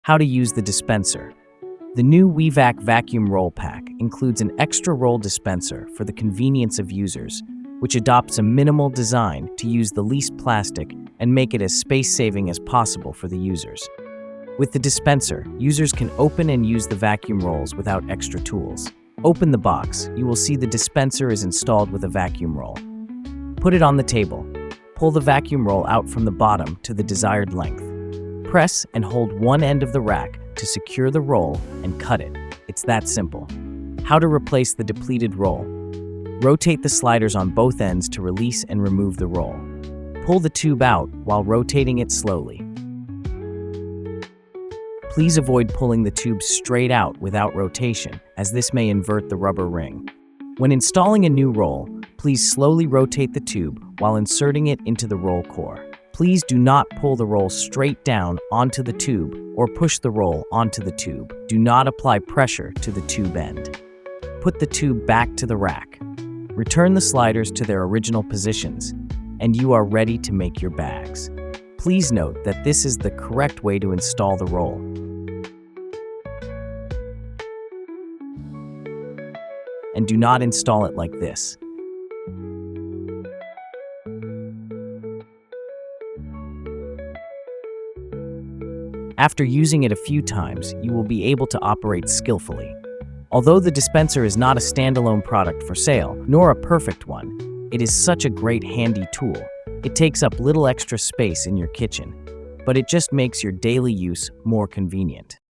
How to use the dispenser. The new Wevac vacuum roll pack includes an extra roll dispenser for the convenience of users, which adopts a minimal design to use the least plastic and make it as space-saving as possible for the users. With the dispenser, users can open and use the vacuum rolls without extra tools. Open the box, you will see the dispenser is installed with a vacuum roll. Put it on the table. Pull the vacuum roll out from the bottom to the desired length. Press and hold one end of the rack to secure the roll and cut it. It's that simple. How to replace the depleted roll. Rotate the sliders on both ends to release and remove the roll. Pull the tube out while rotating it slowly. Please avoid pulling the tube straight out without rotation, as this may invert the rubber ring. When installing a new roll, please slowly rotate the tube while inserting it into the roll core. Please do not pull the roll straight down onto the tube or push the roll onto the tube. Do not apply pressure to the tube end. Put the tube back to the rack. Return the sliders to their original positions, and you are ready to make your bags. Please note that this is the correct way to install the roll. And do not install it like this. After using it a few times, you will be able to operate skillfully. Although the dispenser is not a standalone product for sale, nor a perfect one, it is such a great handy tool. It takes up little extra space in your kitchen, but it just makes your daily use more convenient.